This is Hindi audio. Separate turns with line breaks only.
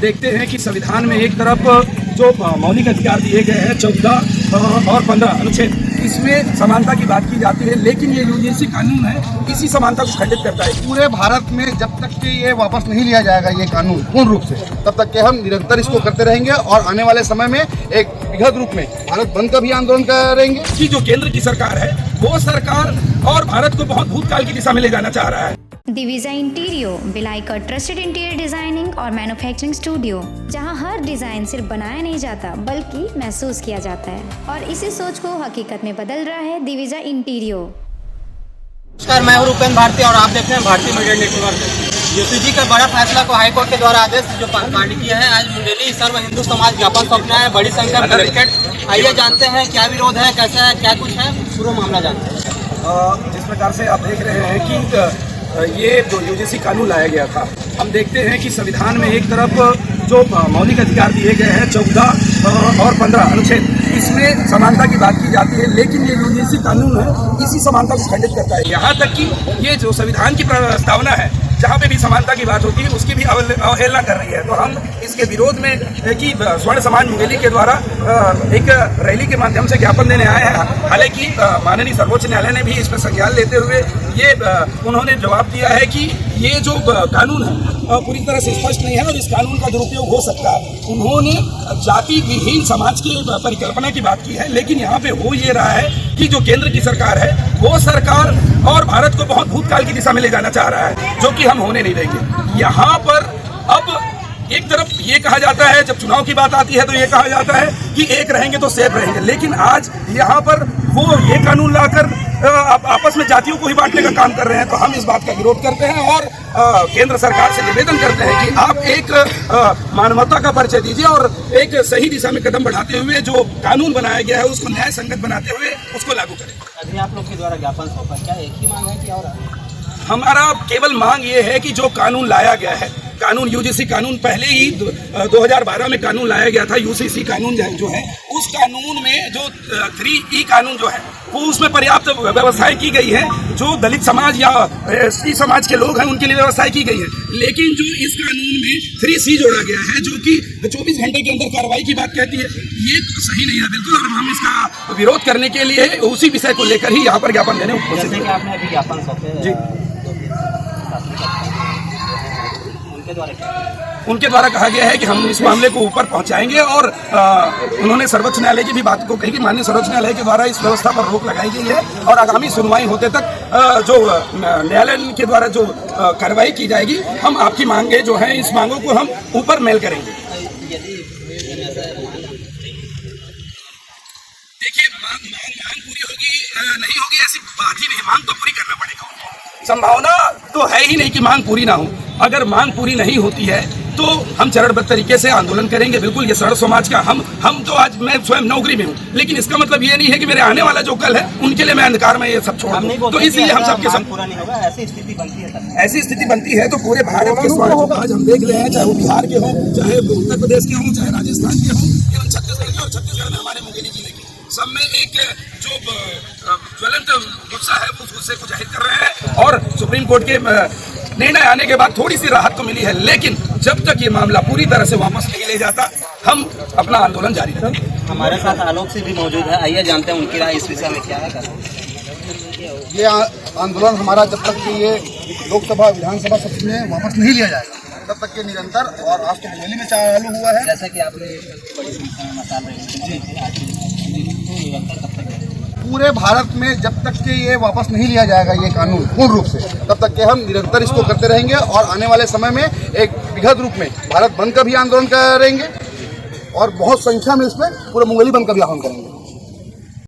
देखते हैं कि संविधान में एक तरफ जो मौलिक अधिकार दिए गए हैं 14 और 15 अनुच्छेद, इसमें समानता की बात की जाती है, लेकिन ये यूजीसी कानून है इसी समानता को खंडित करता है।
पूरे भारत में जब तक कि ये वापस नहीं लिया जाएगा ये कानून पूर्ण रूप से, तब तक के हम निरंतर इसको करते रहेंगे और आने वाले समय में एक बृहद रूप में भारत बंद का भी आंदोलन करेंगे।
कि जो केंद्र की सरकार है वो सरकार और भारत को बहुत भूतकाल की दिशा में ले जाना चाह रहा है।
दिविजा इंटीरियो बिलाई का ट्रस्टेड इंटीरियर डिजाइनिंग और मैन्युफैक्चरिंग स्टूडियो, जहां हर डिजाइन सिर्फ बनाया नहीं जाता बल्कि महसूस किया जाता है और इसी सोच को हकीकत में बदल रहा है दिविजा इंटीरियो।
नमस्कार, मैं हूं रूपेंद्र भारती और आप देख रहे हैं भारतीय मीडिया नेटवर्क। यूपीजी का बड़ा फैसला को हाईकोर्ट के द्वारा आदेश जो पारित किया है, आज मुंडेली सर्व हिंदू समाज ज्ञापन सौंपना है, बड़ी संख्या में टिकट। आइए जानते हैं क्या विरोध है, कैसा है, क्या कुछ है, पूरा मामला जानते हैं।
जिस प्रकार से आप देख रहे हैं कि ये जो यूजीसी कानून लाया गया था, हम देखते हैं कि संविधान में एक तरफ जो मौलिक अधिकार दिए गए हैं 14 और 15 अनुच्छेद, इसमें समानता की बात की जाती है, लेकिन ये यूजीसी कानून है इसी समानता को खंडित करता है। यहाँ तक कि ये जो संविधान की प्रस्तावना है, जहाँ पे भी समानता की बात होती है उसकी भी अवहेलना कर रही है। तो हम इसके विरोध में कि स्वर्ण समाज मुंगेली के द्वारा एक रैली के माध्यम से ज्ञापन देने आए हैं। हालांकि माननीय सर्वोच्च न्यायालय ने भी इस पर संज्ञान लेते हुए ये उन्होंने जवाब दिया है कि ये जो कानून है पूरी तरह से स्पष्ट नहीं है और इस कानून का दुरुपयोग हो सकता है। उन्होंने जाति विहीन समाज की परिकल्पना की बात की है, लेकिन यहाँ पे हो ये रहा है कि जो केंद्र की सरकार है वो सरकार और भारत को बहुत भूतकाल की दिशा में ले जाना चाह रहा है, जो कि हम होने नहीं देंगे। यहाँ पर अब एक तरफ ये कहा जाता है, जब चुनाव की बात आती है तो ये कहा जाता है कि एक रहेंगे तो सेफ रहेंगे, लेकिन आज यहाँ पर वो ये कानून लाकर आपस में जातियों को ही बांटने का काम कर रहे हैं। तो हम इस बात का विरोध करते हैं और केंद्र सरकार से निवेदन करते हैं कि आप एक मानवता का परिचय दीजिए और एक सही दिशा में कदम बढ़ाते हुए जो कानून बनाया गया है उसको न्याय संगत बनाते हुए उसको लागू करें।
अभी आप लोग के द्वारा ज्ञापन सौंपा, क्या एक ही मांग है कि और
हमारा केवल मांग ये है कि जो कानून लाया गया है, कानून यूजीसी कानून पहले ही 2012 में कानून लाया गया था, यूसीसी कानून जो है उस कानून में जो 3E कानून जो है वो उसमें पर्याप्त व्यवस्थाएं की गई है। जो दलित समाज या एसटी समाज के लोग हैं उनके लिए व्यवस्थाएं की गई है, लेकिन जो इस कानून में 3C जोड़ा गया है जो कि 24 घंटे के अंदर कार्रवाई की बात कहती है, ये तो सही नहीं है बिल्कुल। और हम इसका विरोध करने के लिए उसी विषय को लेकर ही यहाँ पर ज्ञापन देने
जैसे कि आपने अभी ज्ञापन सौंपे
जी, उनके द्वारा कहा गया है कि हम इस मामले को ऊपर पहुंचाएंगे और उन्होंने सर्वोच्च न्यायालय की भी बात को कही कि माननीय सर्वोच्च न्यायालय के द्वारा इस व्यवस्था पर रोक लगाई गई है और आगामी सुनवाई होते तक जो न्यायालय के द्वारा जो कार्रवाई की जाएगी, हम आपकी मांगे जो हैं इस मांगों को हम ऊपर मेल करेंगे। देखिए, मांग पूरी होगी नहीं होगी ऐसी बात ही नहीं, मांग तो पूरी करना पड़ेगा। संभावना तो है ही नहीं कि मांग पूरी ना हो। अगर मांग पूरी नहीं होती है तो हम चरणबद्ध तरीके से आंदोलन करेंगे। बिल्कुल, ये सर्व समाज का हम तो आज मैं स्वयं नौकरी में हूँ, लेकिन इसका मतलब ये नहीं है कि मेरे आने वाला जो कल है उनके लिए मैं अंधकार में ये सब छोड़ दूं। तो इसलिए हम सबके सब
पूरा नहीं होगा, ऐसी स्थिति बनती है।
ऐसी स्थिति बनती है तो पूरे भारत के स्वर्ण आज हम देख रहे हैं, चाहे वो बिहार के हों, चाहे उत्तर प्रदेश के हों, चाहे राजस्थान के हों, एवं छत्तीसगढ़ के और छत्तीसगढ़ में हमारे मुंगेली जिले के, सब में एक जो ज्वलंत गुस्सा है उस गुस्से को जाहिर कर रहे हैं। और सुप्रीम कोर्ट के निर्णय आने के बाद थोड़ी सी राहत तो मिली है, लेकिन जब तक ये मामला पूरी तरह से वापस नहीं ले जाता हम अपना आंदोलन जारी रखेंगे।
हमारे साथ आलोक से भी मौजूद है, आइए जानते हैं उनकी राय इस विषय में क्या है।
ये आंदोलन हमारा जब तक कि ये लोकसभा विधानसभा सत्र में वापस नहीं लिया जाएगा तब तक के निरंतर, और आज तो मुंगेली में चालू हुआ है।
जैसा कि आपने बड़ी संख्या में मसाल
पूरे भारत में जब तक कि ये वापस नहीं लिया जाएगा ये कानून पूर्ण रूप से, तब तक के हम निरंतर इसको करते रहेंगे और आने वाले समय में एक बृहद रूप में भारत बंद का भी आंदोलन करेंगे और बहुत संख्या में इसमें पूरे मुंगेली बंद का भी आह्वान करेंगे।